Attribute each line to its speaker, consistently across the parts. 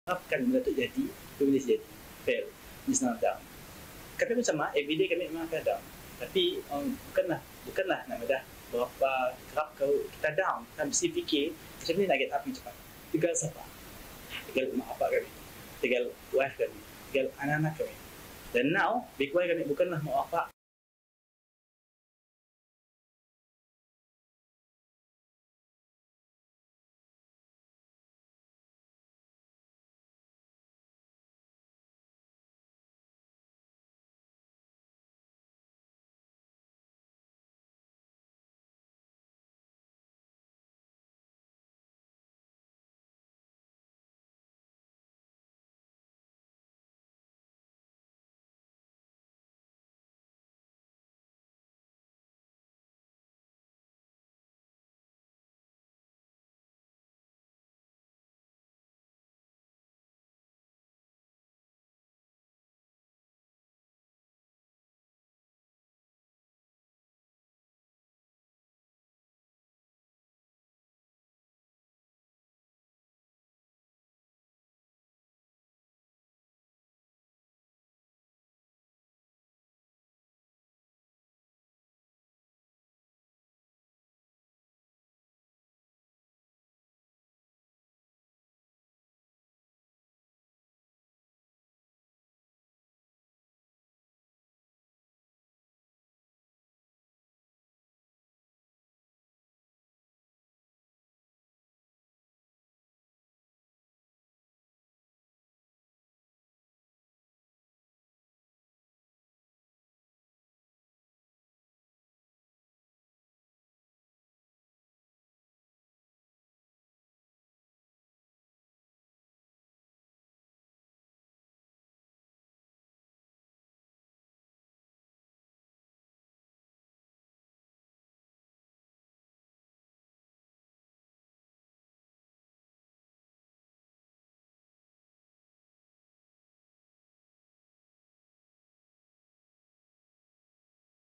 Speaker 1: harapkan benda tu jadi, boleh jadi. Fail. It's not down. Kami pun sama, everyday kami memang akan down. Tapi bukanlah nak dah berapa kerap kita down. Kita mesti fikir, macam ni nak get up yang cepat. Tinggal siapa? Tinggal mak bapak kami. Tinggal wife kami. Tinggal anak-anak kami. Dan now, big wife kami bukanlah mak bapak.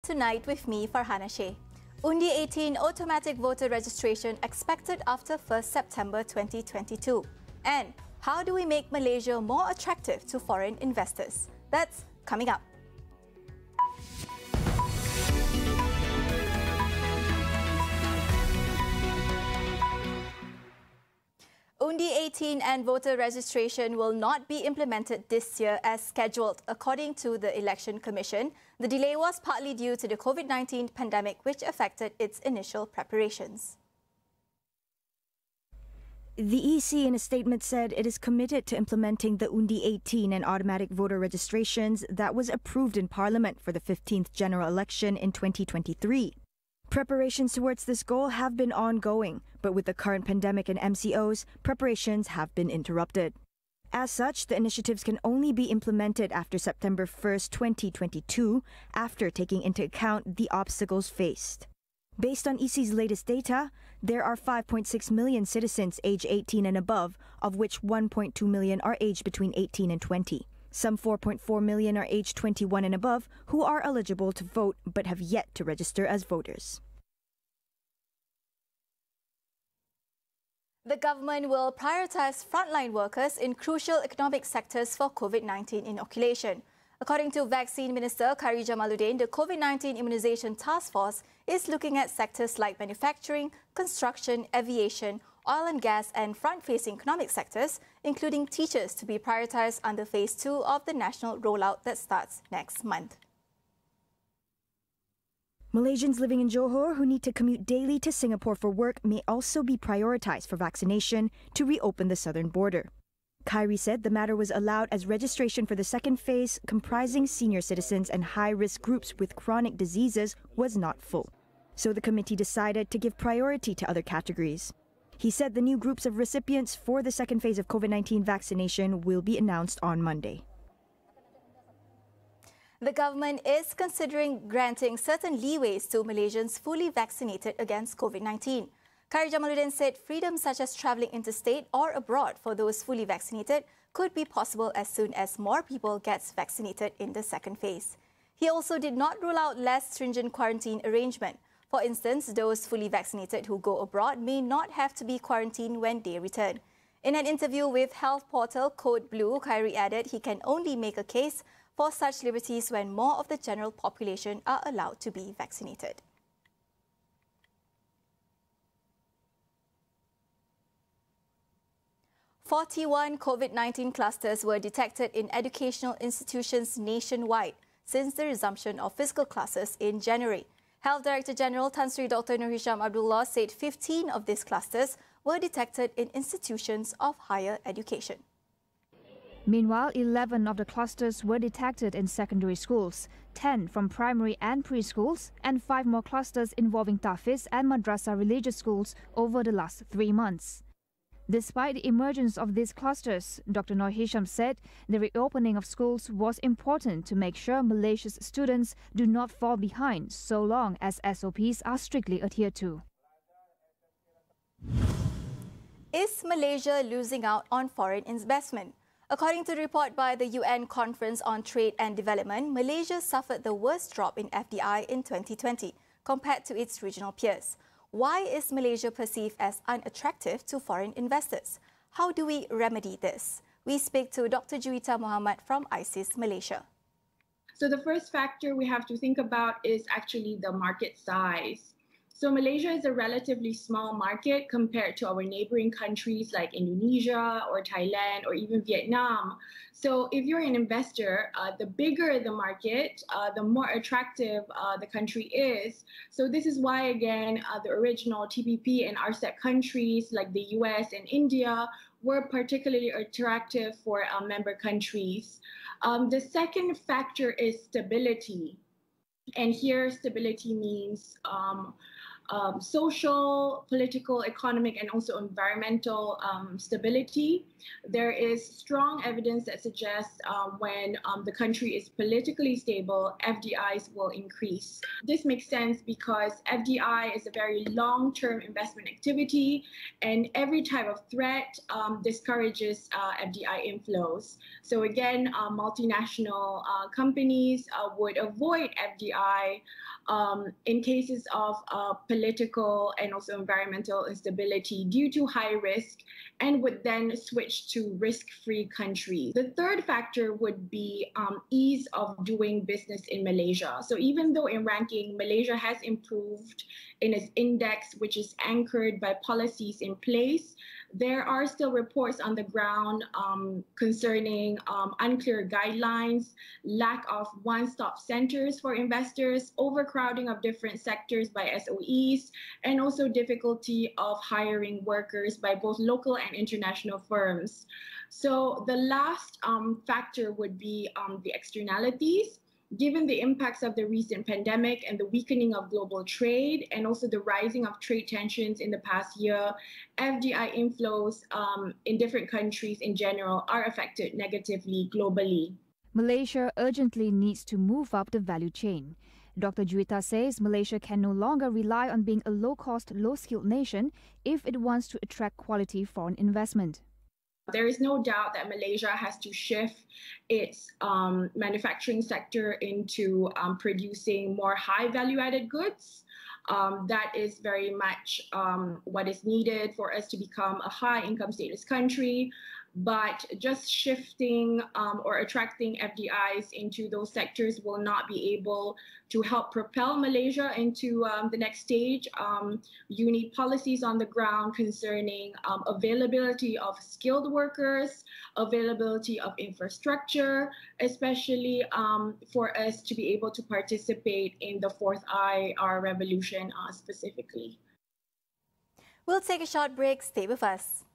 Speaker 2: Tonight with me, Farhana Sheikh. Undi 18 automatic voter registration expected after 1st September 2022. And how do we make Malaysia more attractive to foreign investors? That's coming up. Undi 18 and voter registration will not be implemented this year as scheduled, according to the Election Commission. The delay was partly due to the COVID-19 pandemic, which affected its initial preparations.
Speaker 3: The EC in a statement said it is committed to implementing the Undi 18 and automatic voter registrations that was approved in Parliament for the 15th general election in 2023. Preparations towards this goal have been ongoing, but with the current pandemic and MCOs, preparations have been interrupted. As such, the initiatives can only be implemented after September 1st, 2022, after taking into account the obstacles faced. Based on EC's latest data, there are 5.6 million citizens aged 18 and above, of which 1.2 million are aged between 18 and 20. Some 4.4 million are aged 21 and above who are eligible to vote but have yet to register as voters.
Speaker 2: The government will prioritize frontline workers in crucial economic sectors for COVID-19 inoculation. According to Vaccine Minister Khairi Jamaluddin, the COVID-19 Immunisation Task Force is looking at sectors like manufacturing, construction, aviation, oil and gas and front-facing economic sectors, including teachers, to be prioritized under Phase 2 of the national rollout that starts next month.
Speaker 3: Malaysians living in Johor who need to commute daily to Singapore for work may also be prioritized for vaccination to reopen the southern border. Khairi said the matter was allowed as registration for the second phase, comprising senior citizens and high-risk groups with chronic diseases, was not full. So the committee decided to give priority to other categories. He said the new groups of recipients for the second phase of COVID-19 vaccination will be announced on Monday.
Speaker 2: The government is considering granting certain leeways to Malaysians fully vaccinated against COVID-19. Khairi Jamaluddin said freedoms such as travelling interstate or abroad for those fully vaccinated could be possible as soon as more people get vaccinated in the second phase. He also did not rule out less stringent quarantine arrangement. For instance, those fully vaccinated who go abroad may not have to be quarantined when they return. In an interview with health portal Code Blue, Khairi added he can only make a case for such liberties when more of the general population are allowed to be vaccinated. "41 COVID-19 clusters were detected in educational institutions nationwide since the resumption of physical classes in January. Health Director General Tan Sri Dr. Nur Hisham Abdullah said 15 of these clusters were detected in institutions of higher education.
Speaker 3: Meanwhile, 11 of the clusters were detected in secondary schools, 10 from primary and preschools, and 5 more clusters involving Tafiz and Madrasah religious schools over the last 3 months. Despite the emergence of these clusters, Dr. Nur Hisham said the reopening of schools was important to make sure Malaysia's students do not fall behind so long as SOPs are strictly adhered to.
Speaker 2: Is Malaysia losing out on foreign investment? According to a report by the UN Conference on Trade and Development, Malaysia suffered the worst drop in FDI in 2020 compared to its regional peers. Why is Malaysia perceived as unattractive to foreign investors? How do we remedy this? We speak to Dr. Juwita Muhammad from ISIS Malaysia.
Speaker 4: So the first factor we have to think about is actually the market size. So Malaysia is a relatively small market compared to our neighboring countries like Indonesia or Thailand or even Vietnam. So if you're an investor, the bigger the market, the more attractive the country is. So this is why, again, the original TPP and RCEP countries like the US and India were particularly attractive for member countries. The second factor is stability. And here stability means social, political, economic, and also environmental stability. There is strong evidence that suggests when the country is politically stable, FDIs will increase. This makes sense because FDI is a very long-term investment activity, and every type of threat discourages FDI inflows. So again, multinational companies would avoid FDI in cases of political and also environmental instability due to high risk, and would then switch to risk-free countries. The third factor would be ease of doing business in Malaysia. So even though in ranking, Malaysia has improved in its index, which is anchored by policies in place, there are still reports on the ground concerning unclear guidelines, lack of one-stop centers for investors, overcrowding of different sectors by SOEs, and also difficulty of hiring workers by both local and international firms. So the last factor would be the externalities. Given the impacts of the recent pandemic and the weakening of global trade, and also the rising of trade tensions in the past year, FDI inflows in different countries in general are affected negatively globally.
Speaker 3: Malaysia urgently needs to move up the value chain. Dr. Juwita says Malaysia can no longer rely on being a low-cost, low-skilled nation if it wants to attract quality foreign investment.
Speaker 4: There is no doubt that Malaysia has to shift its manufacturing sector into producing more high value-added goods. That is very much what is needed for us to become a high income status country. But just shifting or attracting FDIs into those sectors will not be able to help propel Malaysia into the next stage. You need policies on the ground concerning availability of skilled workers, availability of infrastructure, especially for us to be able to participate in the fourth IR revolution specifically.
Speaker 2: We'll take a short break. Stay with us.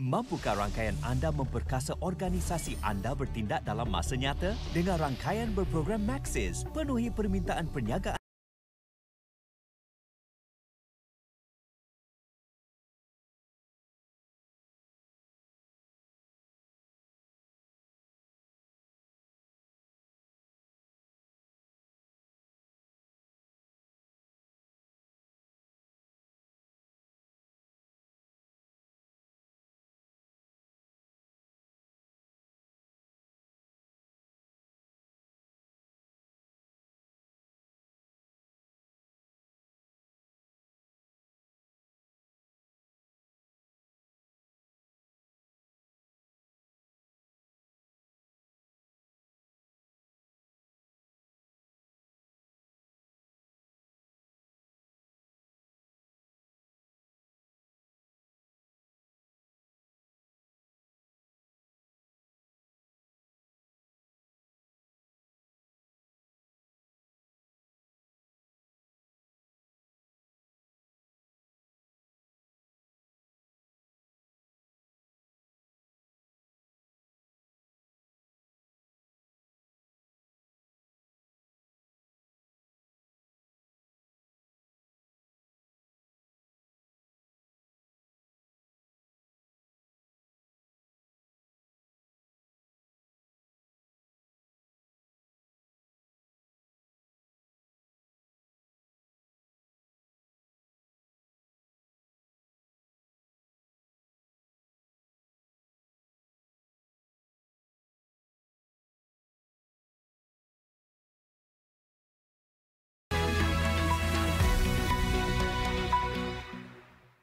Speaker 5: Mampukah rangkaian anda memperkasa organisasi anda bertindak dalam masa nyata? Dengan rangkaian berprogram Maxis, penuhi permintaan perniagaan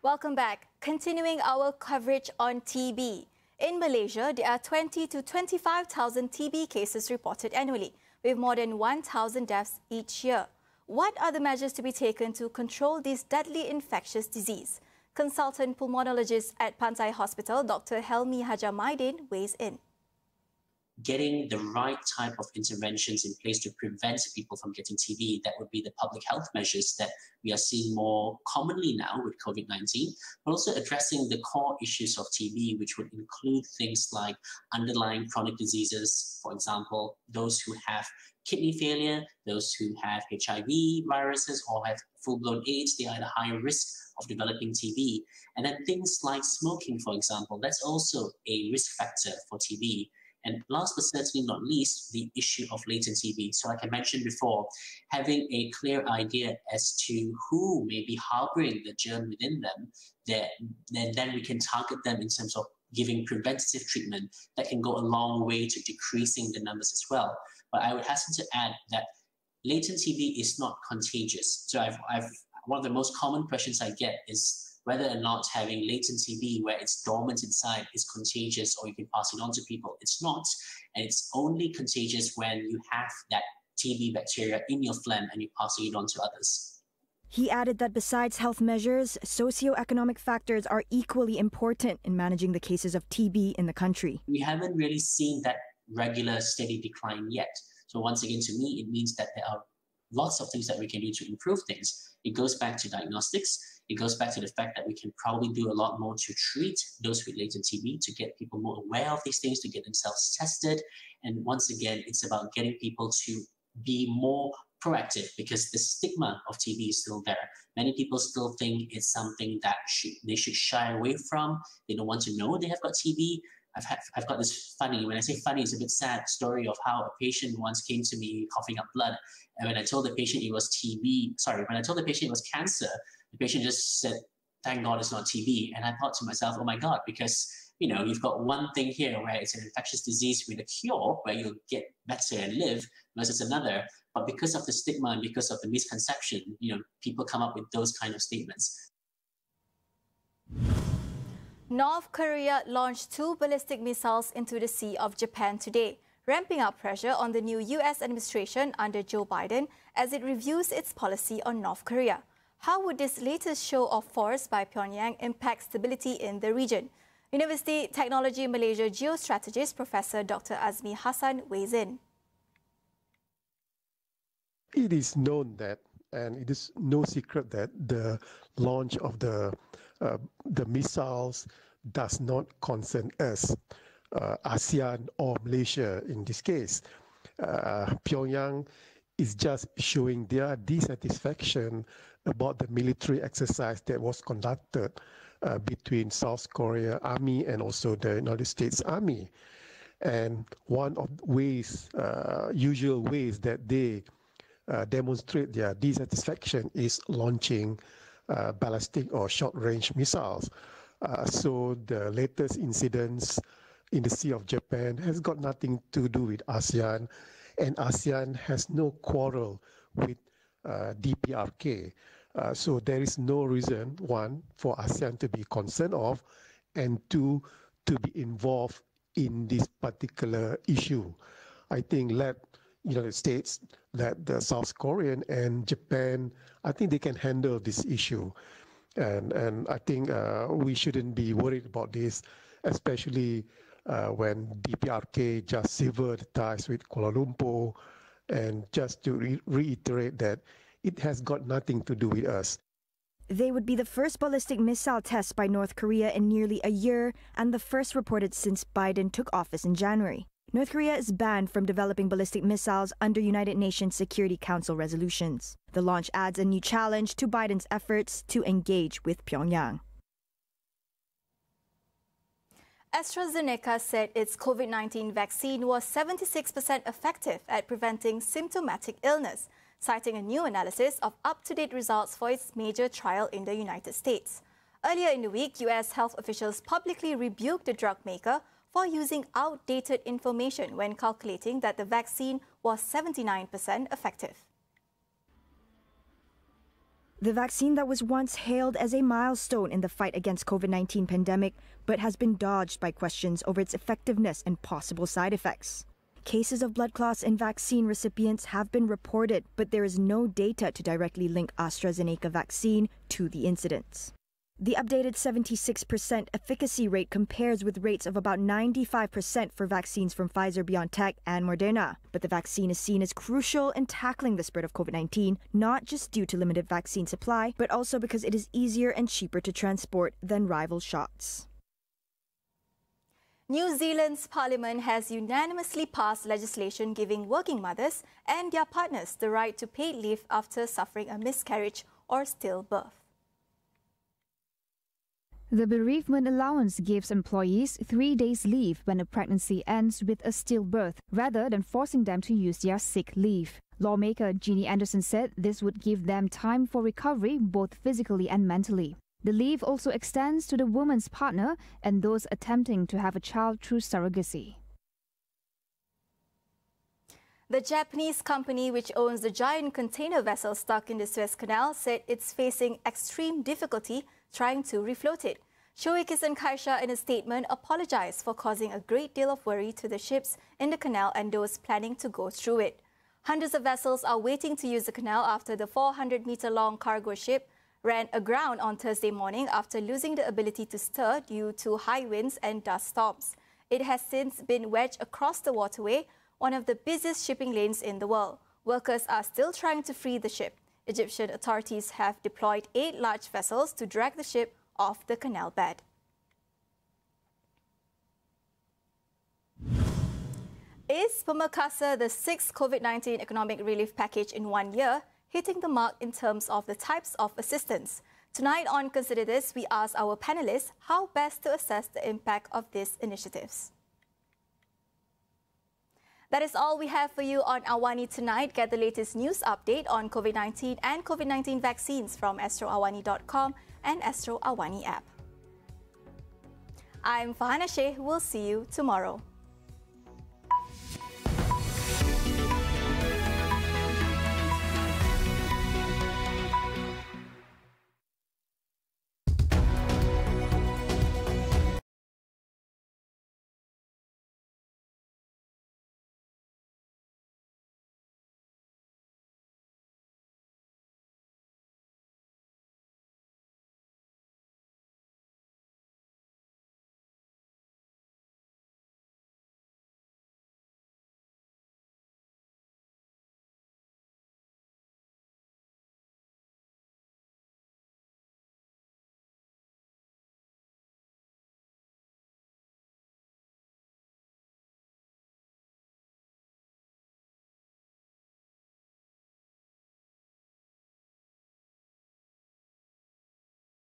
Speaker 2: Welcome back. Continuing our coverage on TB. In Malaysia, there are 20 to 25,000 TB cases reported annually, with more than 1,000 deaths each year. What are the measures to be taken to control this deadly infectious disease? Consultant pulmonologist at Pantai Hospital, Dr. Helmi Hajamaidin, weighs in.
Speaker 6: Getting the right type of interventions in place to prevent people from getting TB, that would be the public health measures that we are seeing more commonly now with COVID-19, but also addressing the core issues of TB, which would include things like underlying chronic diseases, for example, those who have kidney failure, those who have HIV viruses or have full-blown AIDS, they are at a higher risk of developing TB. And then things like smoking, for example, that's also a risk factor for TB. And last but certainly not least, the issue of latent TB. So like I mentioned before, having a clear idea as to who may be harboring the germ within them, then we can target them in terms of giving preventative treatment that can go a long way to decreasing the numbers as well. But I would hasten to add that latent TB is not contagious. So one of the most common questions I get is whether or not having latent TB where it's dormant inside is contagious or you can pass it on to people. It's not, and it's only contagious when you have that TB bacteria in your phlegm and you're passing it on to others.
Speaker 3: He added that besides health measures, socioeconomic factors are equally important in managing the cases of TB in the country.
Speaker 6: We haven't really seen that regular steady decline yet. So once again, to me, it means that there are lots of things that we can do to improve things. It goes back to diagnostics. It goes back to the fact that we can probably do a lot more to treat those with latent TB, to get people more aware of these things, to get themselves tested. And once again, it's about getting people to be more proactive because the stigma of TB is still there. Many people still think it's something that they should shy away from. They don't want to know they have got TB. I've got this funny, when I say funny, it's a bit sad story of how a patient once came to me coughing up blood. And when I told the patient it was when I told the patient it was cancer, the patient just said, thank God it's not TB. And I thought to myself, oh my God, because you've got one thing here where it's an infectious disease with a cure where you'll get better and live versus another. But because of the stigma and because of the misconception, people come up with those kind of statements.
Speaker 2: North Korea launched 2 ballistic missiles into the Sea of Japan today, ramping up pressure on the new US administration under Joe Biden as it reviews its policy on North Korea. How would this latest show of force by Pyongyang impact stability in the region? University Technology Malaysia geostrategist Professor Dr. Azmi Hassan weighs in.
Speaker 7: It is known that, and it is no secret that the launch of the missiles does not concern us, ASEAN or Malaysia in this case. Pyongyang is just showing their dissatisfaction about the military exercise that was conducted between South Korea Army and also the United States Army. And one of the ways, usual ways that they demonstrate their dissatisfaction is launching ballistic or short-range missiles. So the latest incidents in the Sea of Japan has got nothing to do with ASEAN, and ASEAN has no quarrel with DPRK. So there is no reason, one, for ASEAN to be concerned of, and two, to be involved in this particular issue. I think let United States, let the South Korean and Japan, I think they can handle this issue. And I think we shouldn't be worried about this, especially when DPRK just severed ties with Kuala Lumpur. And just to reiterate that it has got nothing to do with us.
Speaker 3: They would be the first ballistic missile test by North Korea in nearly a year and the first reported since Biden took office in January. North Korea is banned from developing ballistic missiles under United Nations Security Council resolutions. The launch adds a new challenge to Biden's efforts to engage with Pyongyang.
Speaker 2: AstraZeneca said its COVID-19 vaccine was 76% effective at preventing symptomatic illness, citing a new analysis of up-to-date results for its major trial in the United States. Earlier in the week, US health officials publicly rebuked the drug maker for using outdated information when calculating that the vaccine was 79% effective.
Speaker 3: The vaccine that was once hailed as a milestone in the fight against COVID-19 pandemic, but has been dodged by questions over its effectiveness and possible side effects. Cases of blood clots in vaccine recipients have been reported, but there is no data to directly link AstraZeneca vaccine to the incidents. The updated 76% efficacy rate compares with rates of about 95% for vaccines from Pfizer-BioNTech and Moderna. But the vaccine is seen as crucial in tackling the spread of COVID-19, not just due to limited vaccine supply, but also because it is easier and cheaper to transport than rival shots.
Speaker 2: New Zealand's parliament has unanimously passed legislation giving working mothers and their partners the right to paid leave after suffering a miscarriage or stillbirth.
Speaker 8: The bereavement allowance gives employees 3 days leave when a pregnancy ends with a stillbirth, rather than forcing them to use their sick leave. Lawmaker Jeannie Anderson said this would give them time for recovery both physically and mentally. The leave also extends to the woman's partner and those attempting to have a child through surrogacy.
Speaker 2: The Japanese company which owns the giant container vessel stuck in the Suez Canal said it's facing extreme difficulty trying to refloat it. Shoei Kisen Kaisha in a statement apologized for causing a great deal of worry to the ships in the canal and those planning to go through it. Hundreds of vessels are waiting to use the canal after the 400-meter-long cargo ship ran aground on Thursday morning after losing the ability to stir due to high winds and dust storms. It has since been wedged across the waterway, one of the busiest shipping lanes in the world. Workers are still trying to free the ship. Egyptian authorities have deployed 8 large vessels to drag the ship off the canal bed. Is Pemekasa the 6th COVID-19 economic relief package in 1 year, hitting the mark in terms of the types of assistance? Tonight on Consider This, we ask our panelists how best to assess the impact of these initiatives. That is all we have for you on AWANI tonight. Get the latest news update on COVID-19 and COVID-19 vaccines from astroawani.com and Astro Awani app. I'm Farhana Sheikh. We'll see you tomorrow.